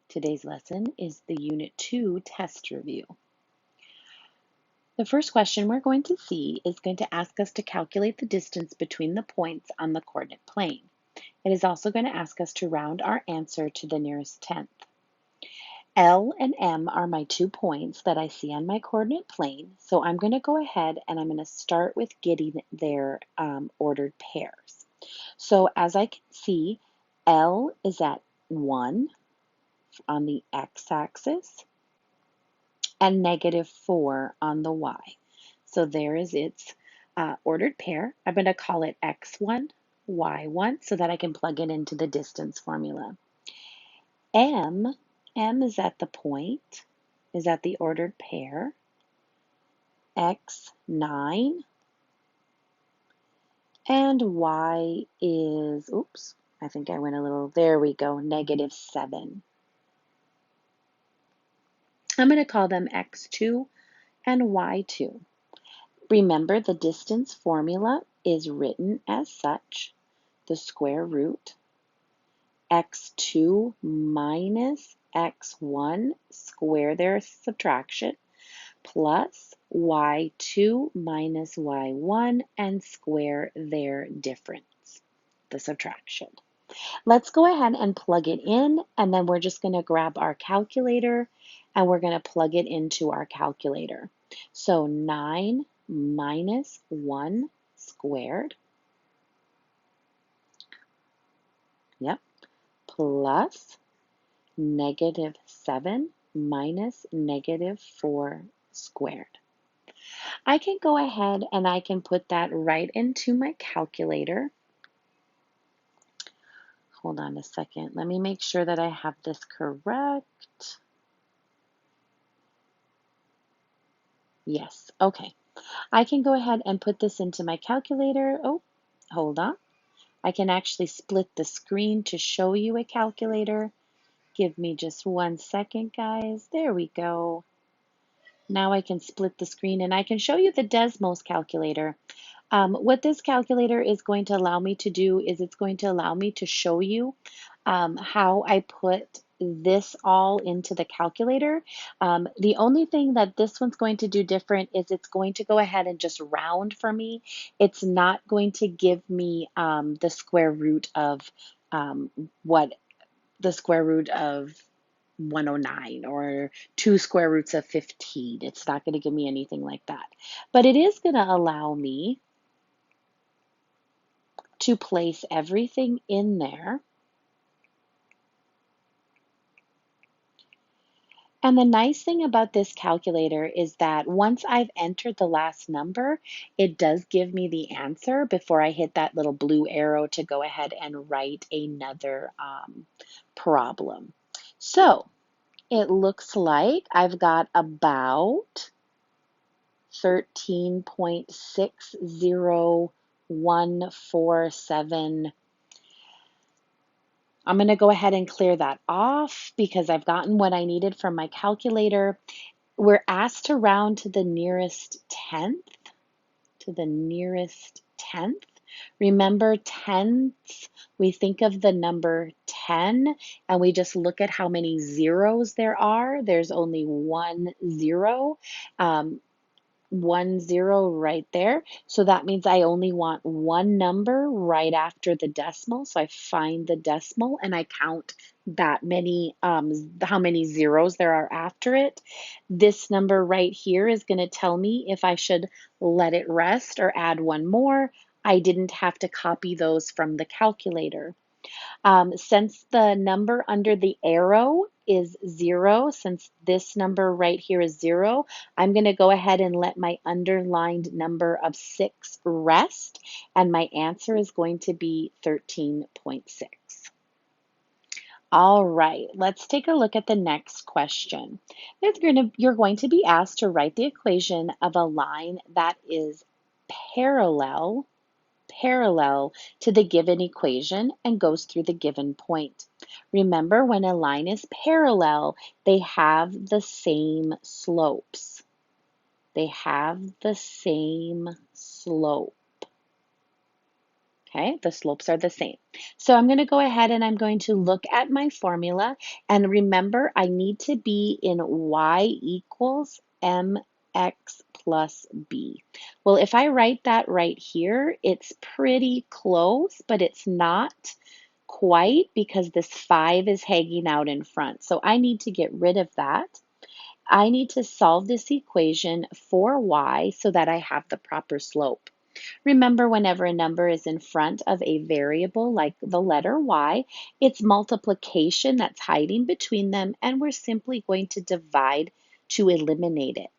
Today's lesson is the Unit 2 test review. The first question we're going to see is going to ask us to calculate the distance between the points on the coordinate plane. It is also going to ask us to round our answer to the nearest tenth. L and M are my 2 points that I see on my coordinate plane, so I'm going to go ahead and I'm going to start with getting their ordered pairs. So as I can see, L is at 1 on the x-axis and -4 on the y. So there is its ordered pair. I'm going to call it x1, y1, so that I can plug it into the distance formula. M is at the point, is at the ordered pair, x9, and y is, oops, I think I went a little, there we go, -7. I'm going to call them x2 and y2. Remember, the distance formula is written as such: the square root x2 minus x1, square their subtraction, plus y2 minus y1 and square their difference, the subtraction. Let's go ahead and plug it in, and then we're just going to grab our calculator and we're going to plug it into our calculator. So 9 minus 1 squared, yep, plus -7 minus -4 squared. I can go ahead and I can put that right into my calculator. Hold on a second. Let me make sure that I have this correct. Yes, okay. I can go ahead and put this into my calculator. Oh, hold on. I can actually split the screen to show you a calculator. Give me just 1 second, guys. There we go. Now I can split the screen and I can show you the Desmos calculator. What this calculator is going to allow me to do is it's going to allow me to show you how I put this all into the calculator. The only thing that this one's going to do different is it's going to go ahead and just round for me. It's not going to give me the square root of what the square root of 109 or 2 square roots of 15. It's not going to give me anything like that. But it is going to allow me to place everything in there. And the nice thing about this calculator is that once I've entered the last number, it does give me the answer before I hit that little blue arrow to go ahead and write another problem. So it looks like I've got about 13.60147. I'm going to go ahead and clear that off because I've gotten what I needed from my calculator. We're asked to round to the nearest tenth, Remember, tenths, we think of the number 10 and we just look at how many zeros there are. There's only 1 0. 1 0 right there. So that means I only want one number right after the decimal. So I find the decimal and I count that many, how many zeros there are after it. This number right here is going to tell me if I should let it rest or add one more. I didn't have to copy those from the calculator. Since the number under the arrow is 0, since this number right here is 0, I'm going to go ahead and let my underlined number of 6 rest, and my answer is going to be 13.6. All right, let's take a look at the next question. You're going to be asked to write the equation of a line that is parallel to the given equation and goes through the given point. Remember, when a line is parallel, they have the same slopes. They have the same slope. Okay, the slopes are the same. So I'm going to go ahead and I'm going to look at my formula. And remember, I need to be in y equals mx plus b. Well, if I write that right here, it's pretty close, but it's not quite because this 5 is hanging out in front. So I need to get rid of that. I need to solve this equation for y so that I have the proper slope. Remember, whenever a number is in front of a variable like the letter y, it's multiplication that's hiding between them, and we're simply going to divide to eliminate it.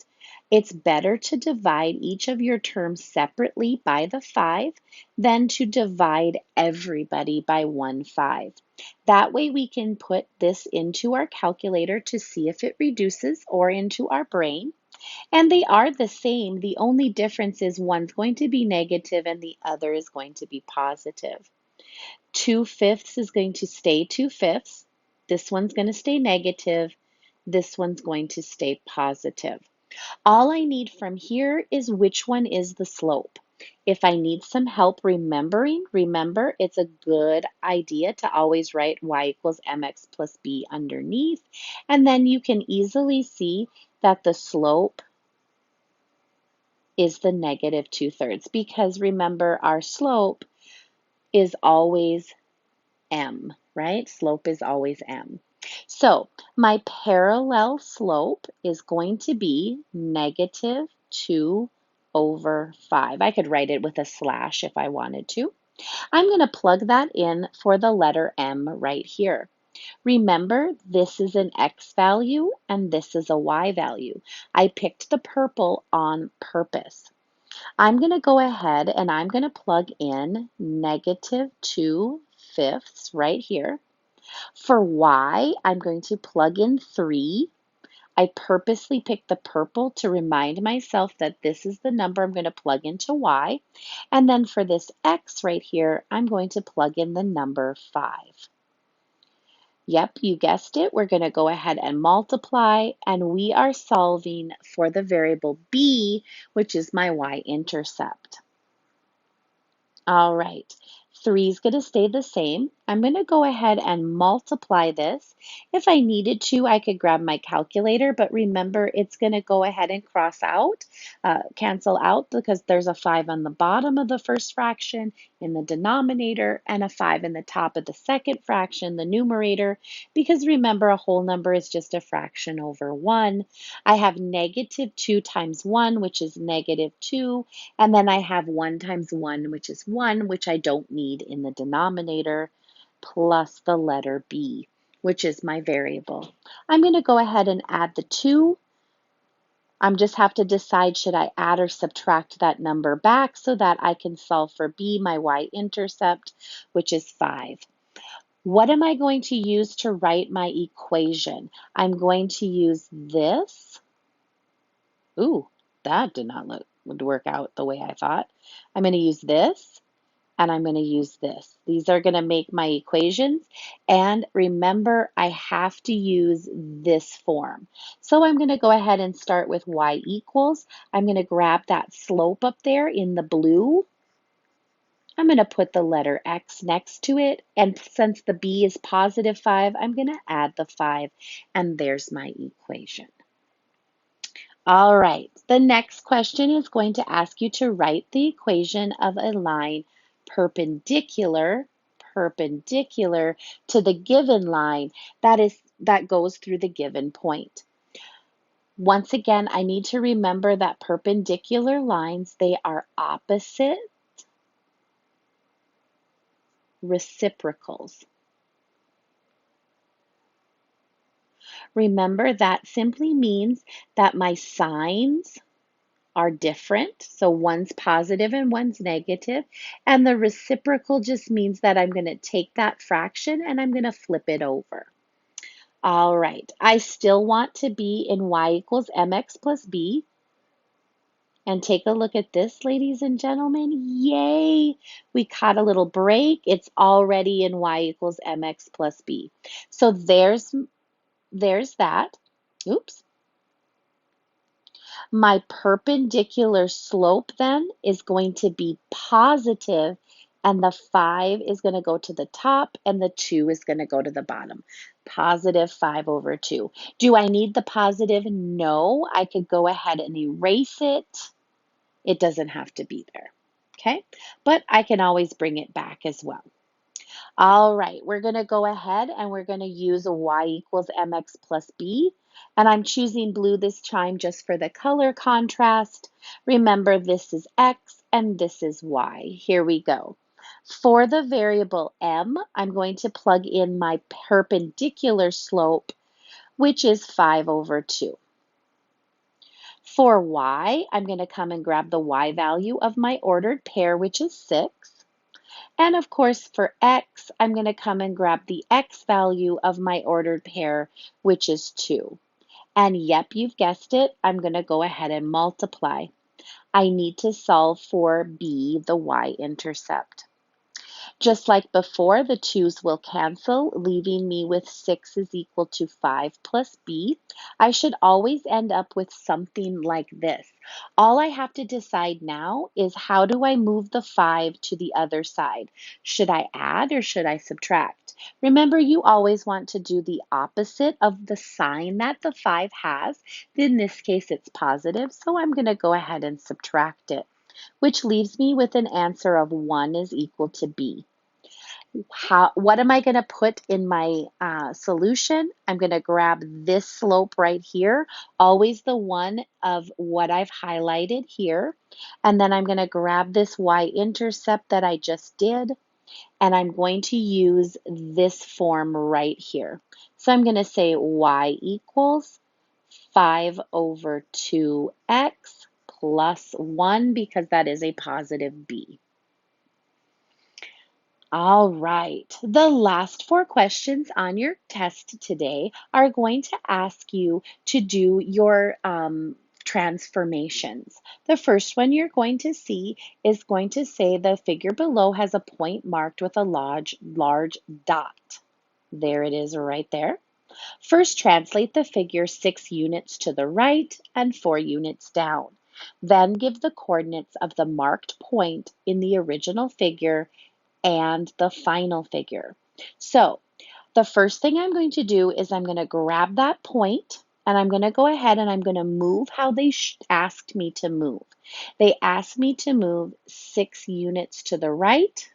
It's better to divide each of your terms separately by the 5 than to divide everybody by 1/5. That way we can put this into our calculator to see if it reduces, or into our brain. And they are the same. The only difference is one's going to be negative and the other is going to be positive. 2/5 is going to stay 2/5. This one's going to stay negative. This one's going to stay positive. All I need from here is which one is the slope. If I need some help remembering, remember it's a good idea to always write y equals mx plus b underneath. And then you can easily see that the slope is the negative 2/3, because remember our slope is always m, right? Slope is always m. So my parallel slope is going to be negative 2/5. I could write it with a slash if I wanted to. I'm going to plug that in for the letter m right here. Remember, this is an x value and this is a y value. I picked the purple on purpose. I'm going to go ahead and I'm going to plug in negative 2/5 right here. For y, I'm going to plug in 3. I purposely picked the purple to remind myself that this is the number I'm going to plug into y. And then for this x right here, I'm going to plug in the number 5. Yep, you guessed it. We're going to go ahead and multiply, and we are solving for the variable b, which is my y-intercept. All right, 3 is going to stay the same. I'm going to go ahead and multiply this. If I needed to, I could grab my calculator, but remember, it's going to go ahead and cancel out, because there's a 5 on the bottom of the first fraction in the denominator and a 5 in the top of the second fraction, the numerator, because remember, a whole number is just a fraction over 1. I have negative 2 times 1, which is negative 2. And then I have 1 times 1, which is 1, which I don't need in the denominator, plus the letter b, which is my variable. I'm going to go ahead and add the 2. I just have to decide, should I add or subtract that number back so that I can solve for b, my y-intercept, which is 5. What am I going to use to write my equation? I'm going to use this. Ooh, that did not would work out the way I thought. I'm going to use this, and I'm going to use this. These are going to make my equations. And remember, I have to use this form. So I'm going to go ahead and start with y equals. I'm going to grab that slope up there in the blue. I'm going to put the letter x next to it. And since the b is positive 5, I'm going to add the 5. And there's my equation. All right, the next question is going to ask you to write the equation of a line perpendicular to the given line that goes through the given point. Once again, I need to remember that perpendicular lines, they are opposite reciprocals. Remember, that simply means that my signs are different. So one's positive and one's negative. And the reciprocal just means that I'm going to take that fraction and I'm going to flip it over. All right, I still want to be in y equals mx plus b. And take a look at this, ladies and gentlemen. Yay! We caught a little break. It's already in y equals mx plus b. So there's that. Oops. My perpendicular slope then is going to be positive and the 5 is going to go to the top, and the 2 is going to go to the bottom. Positive 5 over 2. Do I need the positive? No. I could go ahead and erase it. It doesn't have to be there. Okay? But I can always bring it back as well. All right, we're going to go ahead and we're going to use y equals mx plus b. And I'm choosing blue this time just for the color contrast. Remember, this is x and this is y. Here we go. For the variable m, I'm going to plug in my perpendicular slope, which is 5 over 2. For y, I'm going to come and grab the y value of my ordered pair, which is 6. And of course, for x, I'm going to come and grab the x value of my ordered pair, which is 2. And yep, you've guessed it, I'm going to go ahead and multiply. I need to solve for b, the y-intercept. Just like before, the 2's will cancel, leaving me with 6 is equal to 5 plus b. I should always end up with something like this. All I have to decide now is how do I move the 5 to the other side? Should I add or should I subtract? Remember, you always want to do the opposite of the sign that the 5 has. In this case, it's positive, so I'm going to go ahead and subtract it, which leaves me with an answer of 1 is equal to b. What am I going to put in my solution? I'm going to grab this slope right here, always the one of what I've highlighted here. And then I'm going to grab this y-intercept that I just did, and I'm going to use this form right here. So I'm going to say y equals 5 over 2x plus 1 because that is a positive b. All right, the last 4 questions on your test today are going to ask you to do your transformations. The first one you're going to see is going to say the figure below has a point marked with a large dot. There it is right there. First, translate the figure 6 units to the right and 4 units down. Then give the coordinates of the marked point in the original figure and the final figure. So the first thing I'm going to do is I'm going to grab that point and I'm going to go ahead and I'm going to move how they asked me to move. They asked me to move 6 units to the right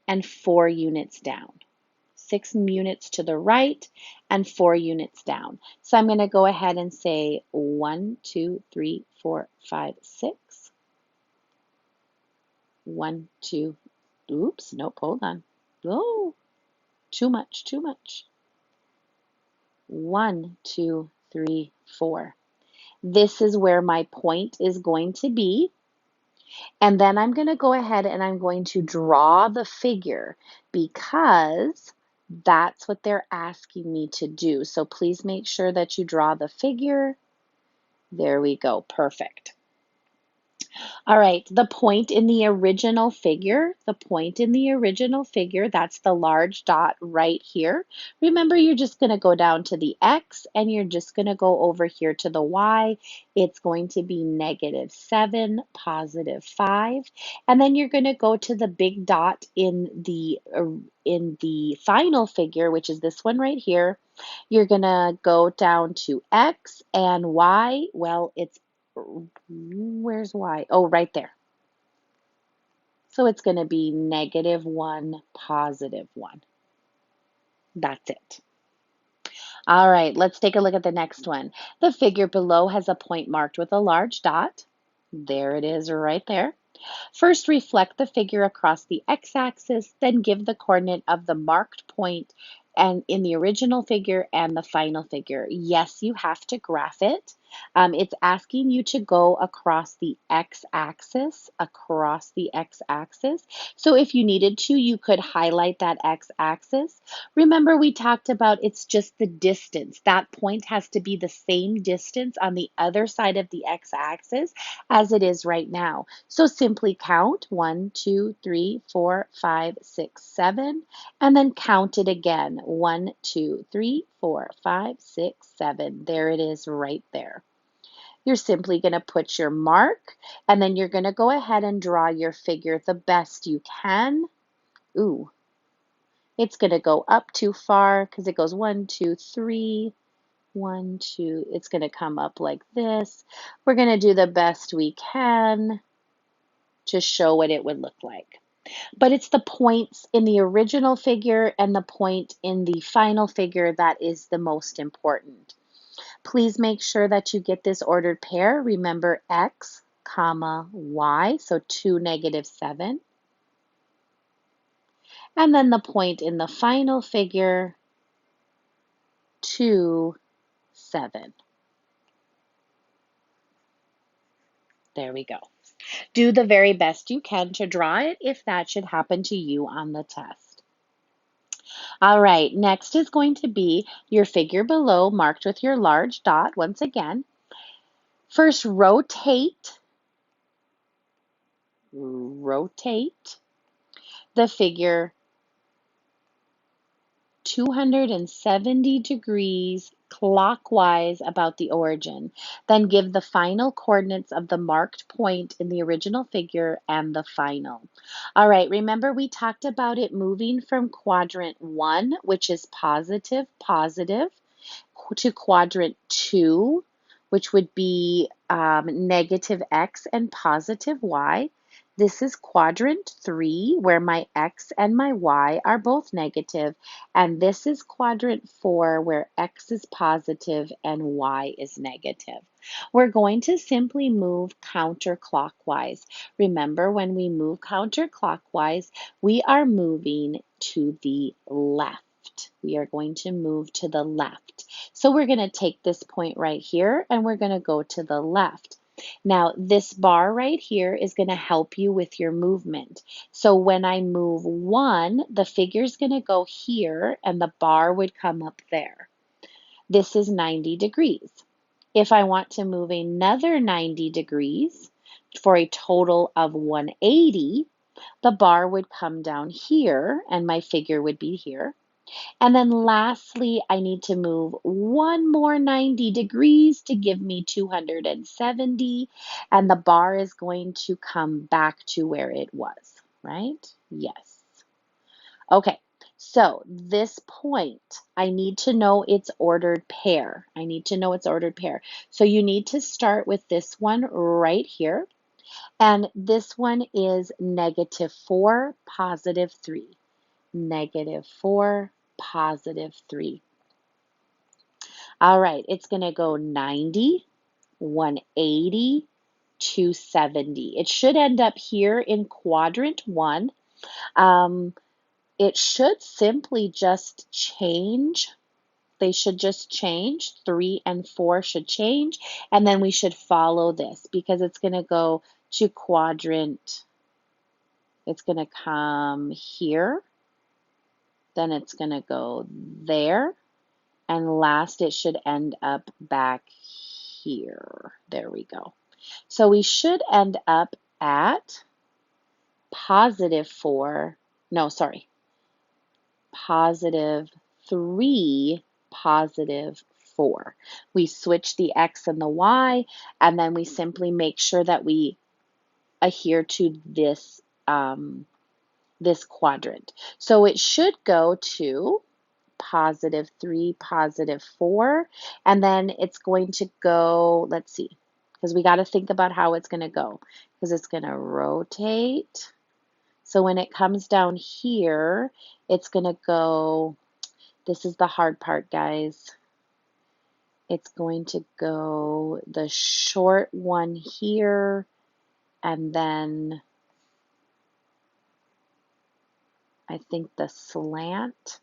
and 4 units down. 6 units to the right and 4 units down. So I'm going to go ahead and say 1, 2, 3, 4, 5, 6. 1, 2, oops, nope, hold on. Oh, too much, too much. 1, 2, 3, 4. This is where my point is going to be. And then I'm going to go ahead and I'm going to draw the figure because that's what they're asking me to do. So please make sure that you draw the figure. There we go. Perfect. All right, the point in the original figure, that's the large dot right here. Remember, you're just going to go down to the x and you're just going to go over here to the y. It's going to be -7, +5. And then you're going to go to the big dot in the final figure, which is this one right here. You're going to go down to x and y. Well, where's y? Oh, right there. So it's going to be -1, +1. That's it. All right, let's take a look at the next one. The figure below has a point marked with a large dot. There it is right there. First, reflect the figure across the x-axis, then give the coordinate of the marked point and in the original figure and the final figure. Yes, you have to graph it. It's asking you to go across the x-axis, So if you needed to, you could highlight that x-axis. Remember, we talked about it's just the distance. That point has to be the same distance on the other side of the x-axis as it is right now. So simply count 1, 2, 3, 4, 5, 6, 7, and then count it again. 1, 2, 3, 4, 5, 6, 7. There it is right there. You're simply going to put your mark, and then you're going to go ahead and draw your figure the best you can. Ooh, it's going to go up too far because it goes 1, 2, 3, 1, 2. It's going to come up like this. We're going to do the best we can to show what it would look like. But it's the points in the original figure and the point in the final figure that is the most important. Please make sure that you get this ordered pair. Remember x, comma, y, so 2, -7. And then the point in the final figure, 2, 7. There we go. Do the very best you can to draw it if that should happen to you on the test. All right, next is going to be your figure below marked with your large dot once again. First, rotate the figure 270 degrees clockwise about the origin. Then give the final coordinates of the marked point in the original figure and the final. All right, remember we talked about it moving from quadrant 1, which is positive, positive, to quadrant 2, which would be negative x and positive y. This is quadrant 3, where my x and my y are both negative, and this is quadrant 4, where x is positive and y is negative. We're going to simply move counterclockwise. Remember, when we move counterclockwise, we are moving to the left. We are going to move to the left. So we're going to take this point right here and we're going to go to the left. Now, this bar right here is going to help you with your movement. So when I move 1, the figure is going to go here and the bar would come up there. This is 90 degrees. If I want to move another 90 degrees for a total of 180, the bar would come down here and my figure would be here. And then lastly, I need to move one more 90 degrees to give me 270, and the bar is going to come back to where it was, right? Yes. Okay, so this point, I need to know its ordered pair. I need to know its ordered pair. So you need to start with this one right here, and this one is -4, +3. -4, +3. All right, it's going to go 90, 180, 270. It should end up here in quadrant 1. It should simply just change. They should just change. 3 and 4 should change. And then we should follow this because it's going to go to quadrant. It's going to come here. Then it's going to go there. And last, it should end up back here. There we go. So we should end up at +4. No, sorry. +3, +4. We switch the x and the y, and then we simply make sure that we adhere to this, this quadrant. So it should go to +3, +4, and then it's going to go, let's see, because we got to think about how it's going to go, because it's going to rotate. So when it comes down here, it's going to go, this is the hard part, guys. It's going to go the short one here, and then I think the slant.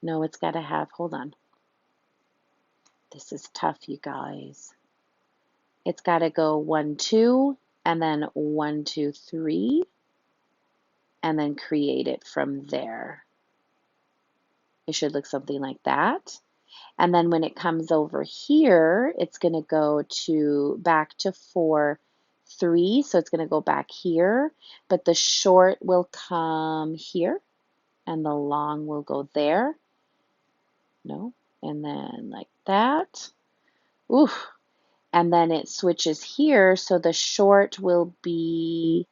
No, it's got to have, hold on. This is tough, you guys. It's got to go 1, 2, and then 1, 2, 3, and then create it from there. It should look something like that. And then when it comes over here, it's going to go to back to 4, 3. So it's going to go back here, but the short will come here and the long will go there. No, and then like that. Oof. And then it switches here, so the short will be,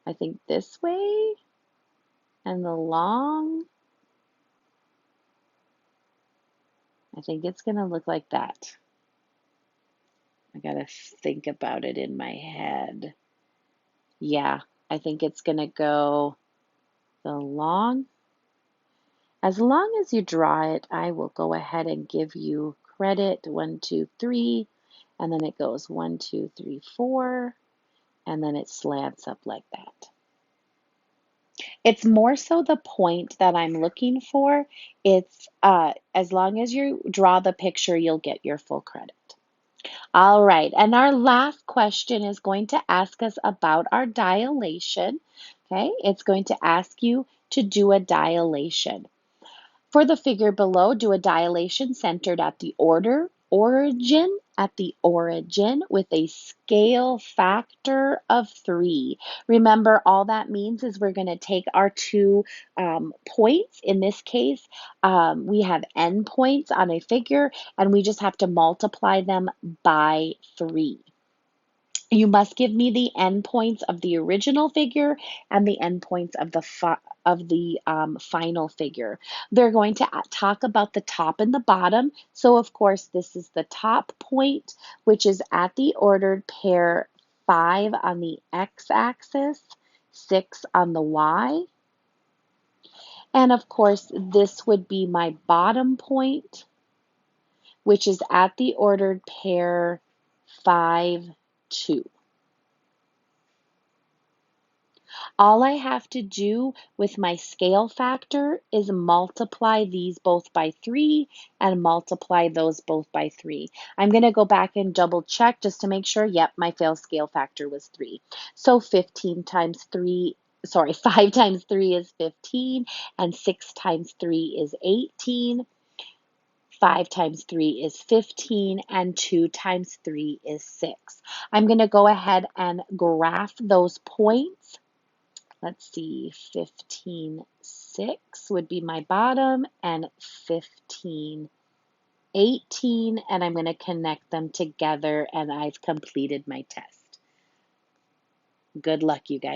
I think this way, and the long, I think it's going to look like that. I got to think about it in my head. Yeah, I think it's going to go the long. As long as you draw it, I will go ahead and give you credit. 1, 2, 3, and then it goes 1, 2, 3, 4, and then it slants up like that. It's more so the point that I'm looking for. It's as long as you draw the picture, you'll get your full credit. All right, and our last question is going to ask us about our dilation. Okay, it's going to ask you to do a dilation. For the figure below, do a dilation centered at the origin with a scale factor of 3. Remember, all that means is we're going to take our two points. In this case, we have n points on a figure, and we just have to multiply them by 3. You must give me the endpoints of the original figure and the endpoints of the final figure. They're going to talk about the top and the bottom. So of course, this is the top point, which is at the ordered pair 5 on the x-axis, 6 on the y. And of course, this would be my bottom point, which is at the ordered pair 5, 2. All I have to do with my scale factor is multiply these both by 3 and multiply those both by 3. I'm going to go back and double check just to make sure. Yep, my fail scale factor was 3. So 15 times 3, sorry, 5 times 3 is 15, and 6 times 3 is 18. 5 times 3 is 15, and 2 times 3 is 6. I'm going to go ahead and graph those points. Let's see, 15, 6 would be my bottom, and 15, 18, and I'm going to connect them together, and I've completed my test. Good luck, you guys.